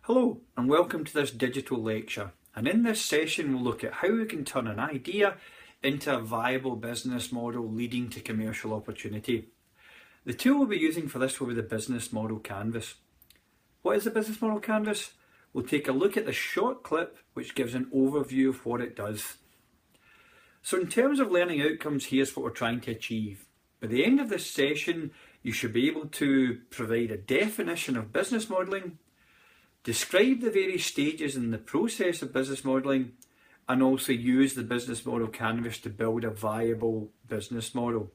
Hello and welcome to this digital lecture, and in this session we'll look at how we can turn an idea into a viable business model leading to commercial opportunity. The tool we'll be using for this will be the business model canvas. What is the business model canvas? We'll take a look at the short clip which gives an overview of what it does. So in terms of learning outcomes, here's what we're trying to achieve. By the end of this session you should be able to provide a definition of business modelling, describe the various stages in the process of business modelling, and also use the business model canvas to build a viable business model.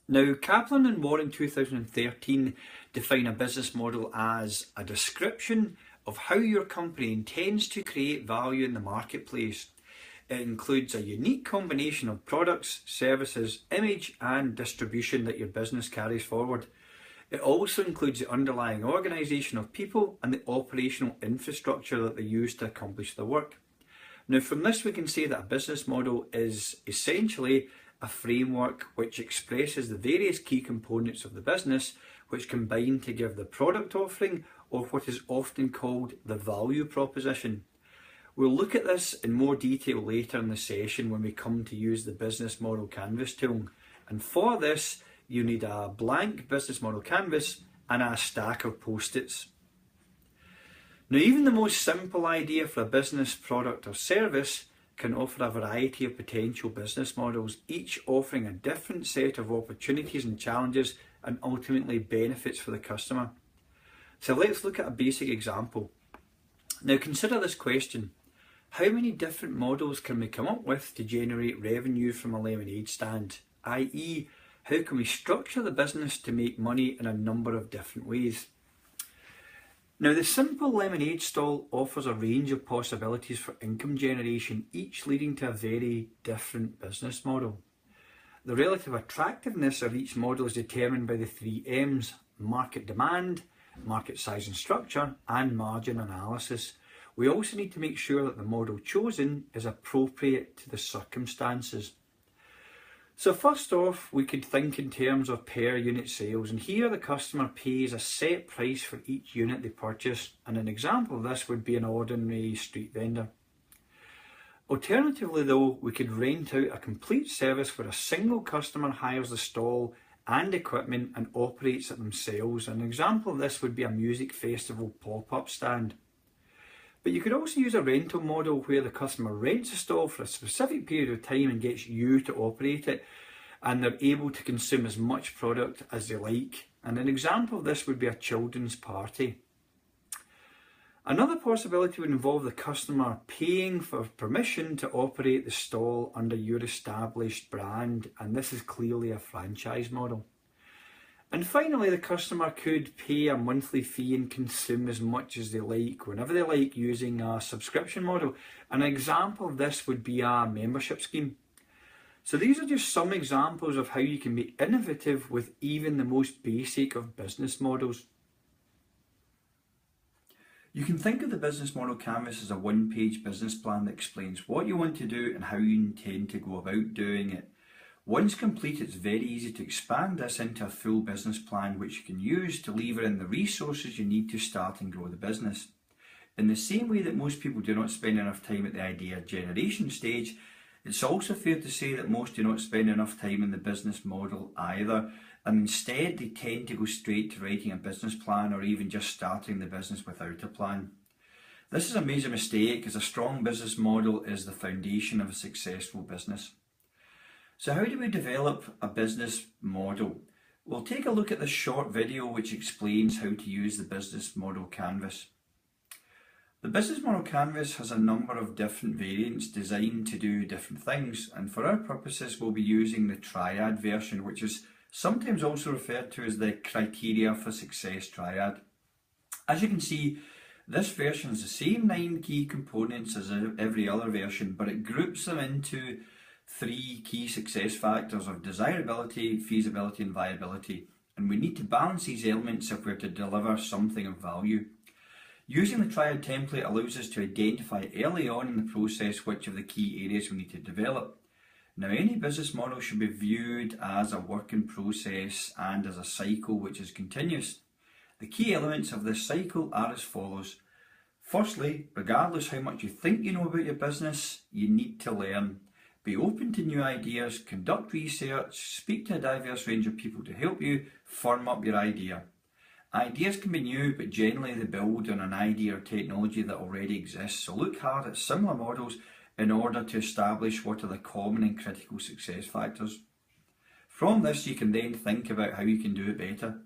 Now, Kaplan and Warren 2013 define a business model as a description of how your company intends to create value in the marketplace. It includes a unique combination of products, services, image and distribution that your business carries forward. It also includes the underlying organisation of people and the operational infrastructure that they use to accomplish the work. Now from this we can say that a business model is essentially a framework which expresses the various key components of the business which combine to give the product offering, or what is often called the value proposition. We'll look at this in more detail later in the session when we come to use the business model canvas tool, and for this you need a blank business model canvas and a stack of post-its. Now, even the most simple idea for a business, product or service can offer a variety of potential business models, each offering a different set of opportunities and challenges and ultimately benefits for the customer. So let's look at a basic example. Now consider this question: how many different models can we come up with to generate revenue from a lemonade stand? i.e., how can we structure the business to make money in a number of different ways? Now, the simple lemonade stall offers a range of possibilities for income generation, each leading to a very different business model. The relative attractiveness of each model is determined by the three M's: market demand, market size and structure, and margin analysis. We also need to make sure that the model chosen is appropriate to the circumstances. So first off, we could think in terms of per unit sales, and here the customer pays a set price for each unit they purchase, and an example of this would be an ordinary street vendor. Alternatively though, we could rent out a complete service where a single customer hires the stall and equipment and operates it themselves. An example of this would be a music festival pop-up stand. But you could also use a rental model where the customer rents a stall for a specific period of time and gets you to operate it, and they're able to consume as much product as they like. And an example of this would be a children's party. Another possibility would involve the customer paying for permission to operate the stall under your established brand, and this is clearly a franchise model. And finally, the customer could pay a monthly fee and consume as much as they like, whenever they like, using a subscription model. An example of this would be a membership scheme. So these are just some examples of how you can be innovative with even the most basic of business models. You can think of the business model canvas as a one-page business plan that explains what you want to do and how you intend to go about doing it. Once complete, it's very easy to expand this into a full business plan which you can use to lever in the resources you need to start and grow the business. In the same way that most people do not spend enough time at the idea generation stage, it's also fair to say that most do not spend enough time in the business model either, and instead they tend to go straight to writing a business plan or even just starting the business without a plan. This is a major mistake, as a strong business model is the foundation of a successful business. So how do we develop a business model? We'll take a look at this short video which explains how to use the business model canvas. The business model canvas has a number of different variants designed to do different things, and for our purposes we'll be using the triad version, which is sometimes also referred to as the criteria for success triad. As you can see, this version has the same 9 key components as every other version, but it groups them into 3 key success factors of desirability, feasibility and viability, and we need to balance these elements if we're to deliver something of value. Using the triad template allows us to identify early on in the process which of the key areas we need to develop. Now, any business model should be viewed as a work in process and as a cycle which is continuous. The key elements of this cycle are as follows. Firstly, regardless how much you think you know about your business, you need to learn. Be open to new ideas, conduct research, speak to a diverse range of people to help you firm up your idea. Ideas can be new, but generally they build on an idea or technology that already exists, so look hard at similar models in order to establish what are the common and critical success factors. From this, you can then think about how you can do it better.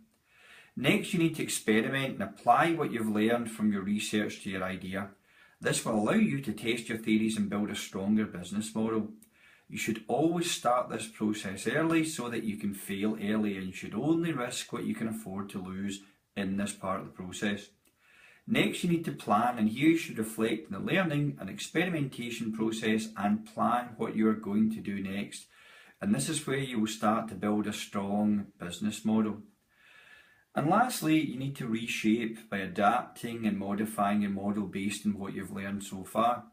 Next, you need to experiment and apply what you've learned from your research to your idea. This will allow you to test your theories and build a stronger business model. You should always start this process early so that you can fail early, and you should only risk what you can afford to lose in this part of the process. Next, you need to plan, and here you should reflect on the learning and experimentation process and plan what you are going to do next. And this is where you will start to build a strong business model. And lastly, you need to reshape by adapting and modifying your model based on what you've learned so far.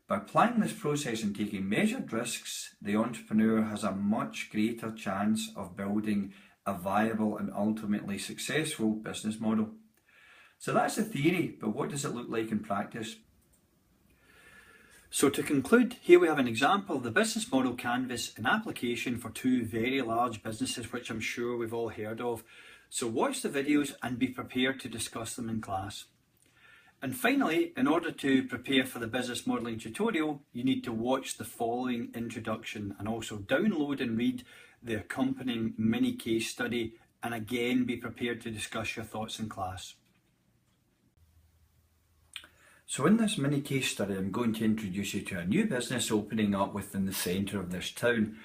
By applying this process and taking measured risks, the entrepreneur has a much greater chance of building a viable and ultimately successful business model. So that's the theory, but what does it look like in practice? So to conclude, here we have an example of the business model canvas in application for two very large businesses, which I'm sure we've all heard of. So watch the videos and be prepared to discuss them in class. And finally, in order to prepare for the business modelling tutorial, you need to watch the following introduction and also download and read the accompanying mini case study, and again be prepared to discuss your thoughts in class. So in this mini case study, I'm going to introduce you to a new business opening up within the centre of this town.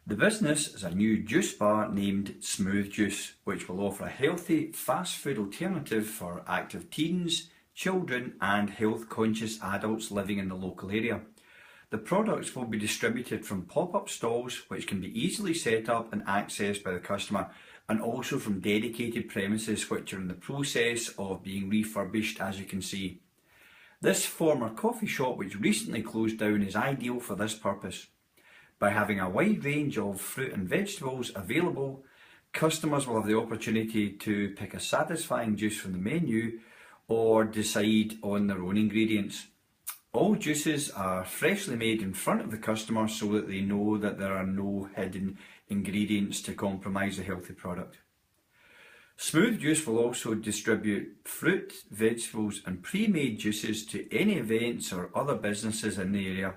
The business is a new juice bar named Smooth Juice, which will offer a healthy, fast food alternative for active teens, children and health conscious adults living in the local area. The products will be distributed from pop-up stalls which can be easily set up and accessed by the customer, and also from dedicated premises which are in the process of being refurbished, as you can see. This former coffee shop, which recently closed down, is ideal for this purpose. By having a wide range of fruit and vegetables available, customers will have the opportunity to pick a satisfying juice from the menu or decide on their own ingredients. All juices are freshly made in front of the customer so that they know that there are no hidden ingredients to compromise the healthy product. Smooth Juice will also distribute fruit, vegetables and pre-made juices to any events or other businesses in the area.